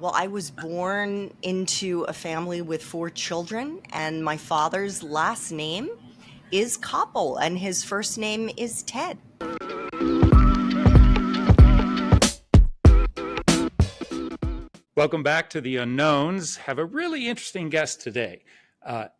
Well, I was born into a family with four children, and my father's last name is Koppel, and his first name is Ted. Welcome back to The Unknowns. Have a really interesting guest today,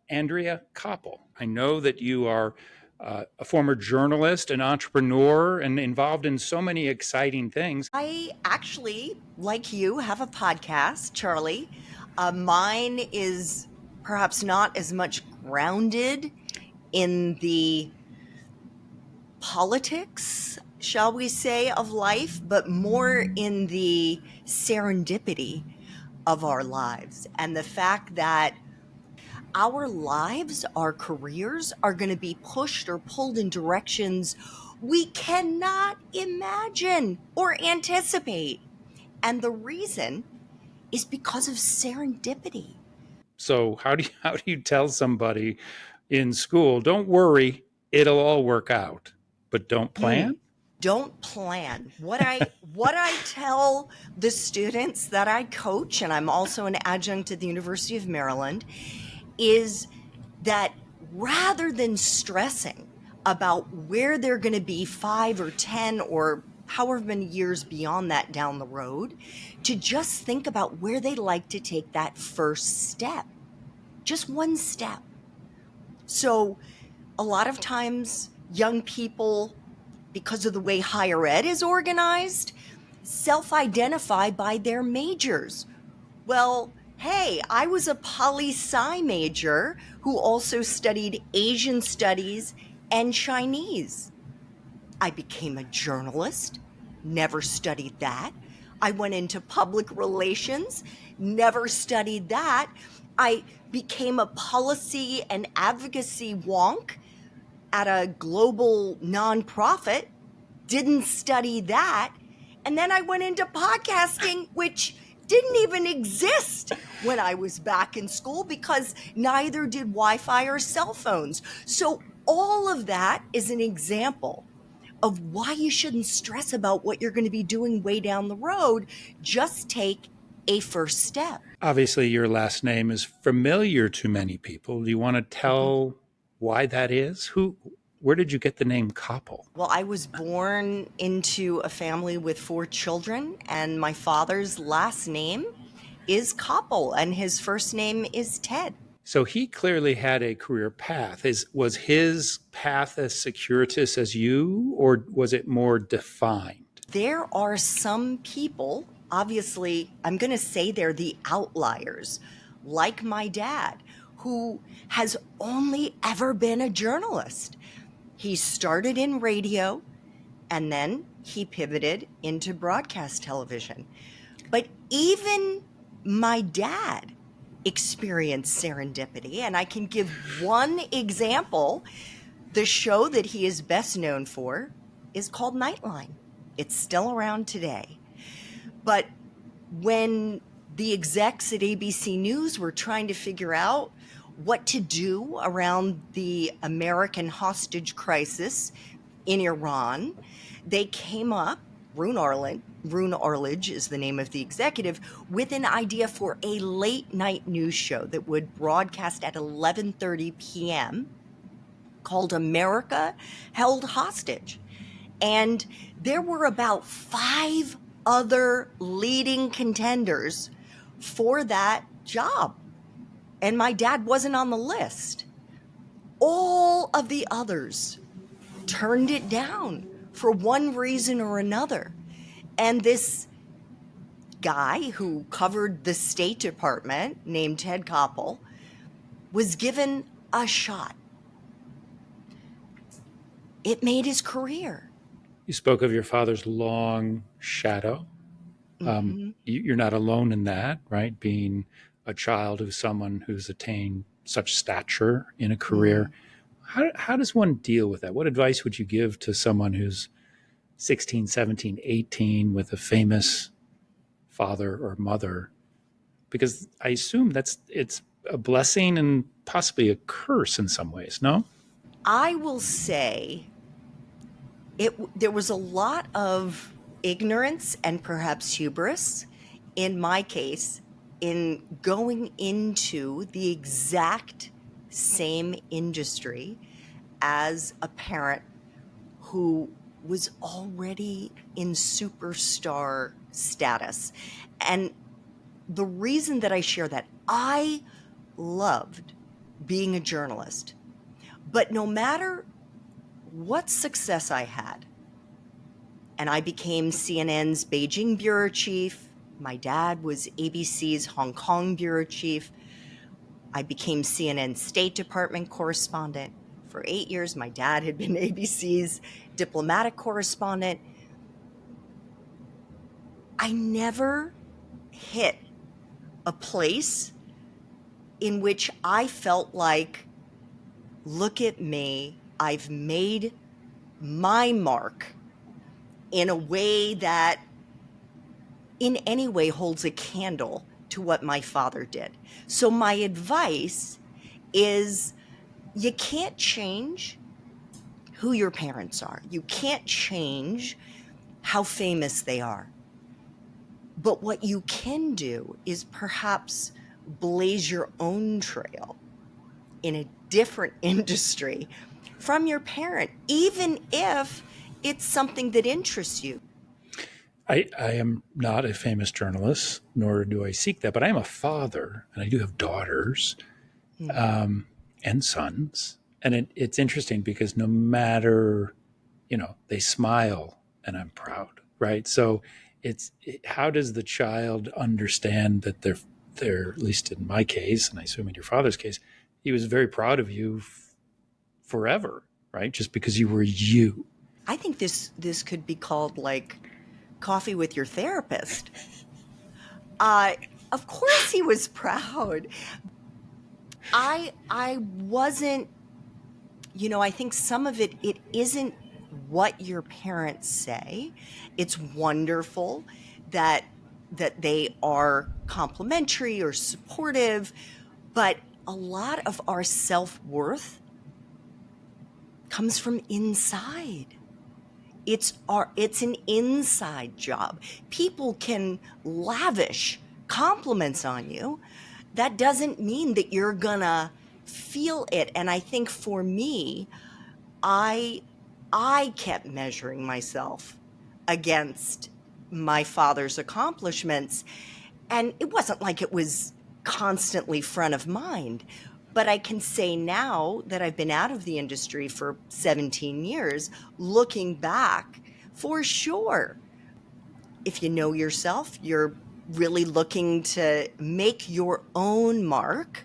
Andrea Koppel. I know that you are a former journalist, an entrepreneur, and involved in so many exciting things. I actually, like you, have a podcast, Charlie. Mine is perhaps not as much grounded in the politics, shall we say, of life, but more in the serendipity of our lives and the fact that our lives, our careers are going to be pushed or pulled in directions we cannot imagine or anticipate. And the reason is because of serendipity. So how do you tell somebody in school, don't worry, it'll all work out, but don't Hmm. plan? Don't plan. What I tell the students that I coach, and I'm also an adjunct at the University of Maryland, is that rather than stressing about where they're going to be 5 or 10 or however many years beyond that down the road, to just think about where they'd like to take that first step, just one step. So a lot of times young people, because of the way higher ed is organized, self-identify by their majors. Well, hey, I was a poli-sci major who also studied Asian studies and Chinese. I became a journalist, never studied that. I went into public relations, never studied that. I became a policy and advocacy wonk at a global nonprofit, didn't study that. And then I went into podcasting, which didn't even exist when I was back in school because neither did Wi-Fi or cell phones. So all of that is an example of why you shouldn't stress about what you're going to be doing way down the road. Just take a first step. Obviously, your last name is familiar to many people. Do you want to tell why that is? Where did you get the name Koppel? Well, I was born into a family with four children, and my father's last name is Koppel, and his first name is Ted. So he clearly had a career path. Was his path as circuitous as you, or was it more defined? There are some people, obviously, I'm going to say they're the outliers, like my dad, who has only ever been a journalist. He started in radio and then he pivoted into broadcast television. But even my dad experienced serendipity, and I can give one example. The show that he is best known for is called Nightline. It's still around today. But when the execs at ABC News were trying to figure out what to do around the American hostage crisis in Iran, they came up, Rune Arledge is the name of the executive, with an idea for a late night news show that would broadcast at 11:30 p.m. called America Held Hostage. And there were about 5 other leading contenders for that job. And my dad wasn't on the list. All of the others turned it down for one reason or another. And this guy who covered the State Department, named Ted Koppel, was given a shot. It made his career. You spoke of your father's long shadow. You're not alone in that, right? Being a child of someone who's attained such stature in a career. How does one deal with that? What advice would you give to someone who's 16, 17, 18 with a famous father or mother? Because I assume it's a blessing and possibly a curse in some ways, no? I will say there was a lot of ignorance and perhaps hubris in my case, in going into the exact same industry as a parent who was already in superstar status. And the reason that I share that, I loved being a journalist, but no matter what success I had, and I became CNN's Beijing bureau chief, my dad was ABC's Hong Kong bureau chief, I became CNN's State Department correspondent. For 8 years, my dad had been ABC's diplomatic correspondent. I never hit a place in which I felt like, look at me, I've made my mark in a way that in any way holds a candle to what my father did. So my advice is, you can't change who your parents are. You can't change how famous they are. But what you can do is perhaps blaze your own trail in a different industry from your parent, even if it's something that interests you. I am not a famous journalist, nor do I seek that, but I am a father, and I do have daughters and sons. And it's interesting because no matter, they smile and I'm proud, right? So how does the child understand that they're, at least in my case, and I assume in your father's case, he was very proud of you forever, right? Just because you were you. I think this could be called like coffee with your therapist. Of course he was proud. I wasn't, I think some of it isn't what your parents say. It's wonderful that they are complimentary or supportive, but a lot of our self-worth comes from inside. It's an inside job. People can lavish compliments on you. That doesn't mean that you're gonna feel it. And I think for me, I kept measuring myself against my father's accomplishments. And it wasn't like it was constantly front of mind. But I can say now that I've been out of the industry for 17 years, looking back, for sure, if you know yourself, you're really looking to make your own mark,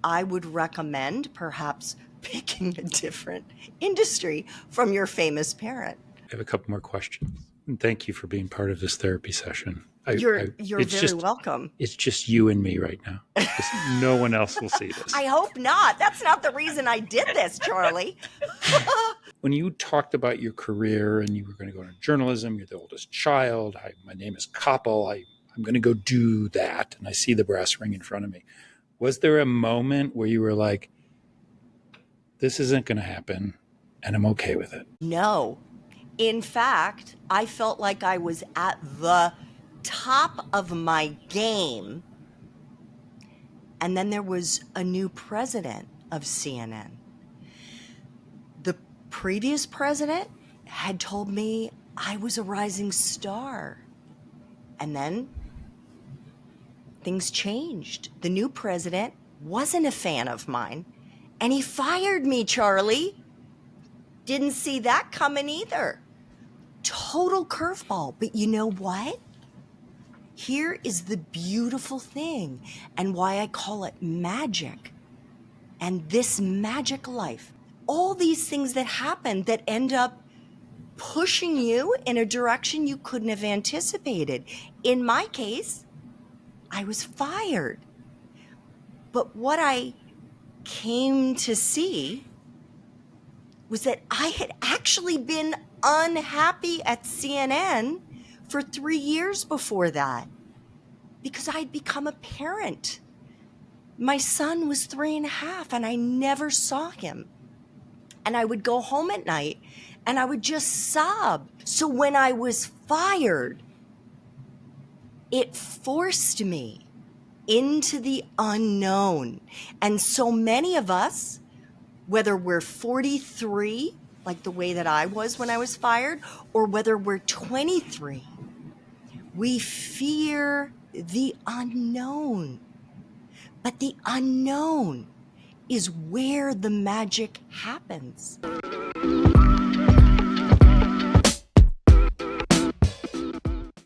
I would recommend perhaps picking a different industry from your famous parent. I have a couple more questions. And thank you for being part of this therapy session. You're very welcome. It's just you and me right now. No one else will see this. I hope not. That's not the reason I did this, Charlie. When you talked about your career and you were going to go into journalism, you're the oldest child. My name is Koppel. I'm going to go do that. And I see the brass ring in front of me. Was there a moment where you were like, this isn't going to happen and I'm okay with it? No. In fact, I felt like I was at the top of my game. And then there was a new president of CNN. The previous president had told me I was a rising star. And then things changed. The new president wasn't a fan of mine, and he fired me, Charlie. Didn't see that coming either. Total curveball. But you know what? Here is the beautiful thing, and why I call it magic. And this magic life, all these things that happen that end up pushing you in a direction you couldn't have anticipated. In my case, I was fired. But what I came to see was that I had actually been unhappy at CNN for 3 years before that, because I had become a parent. My son was 3.5 and I never saw him. And I would go home at night and I would just sob. So when I was fired, It forced me into the unknown. And so many of us, whether we're 43, like the way that I was when I was fired, or whether we're 23, we fear the unknown. But the unknown is where the magic happens.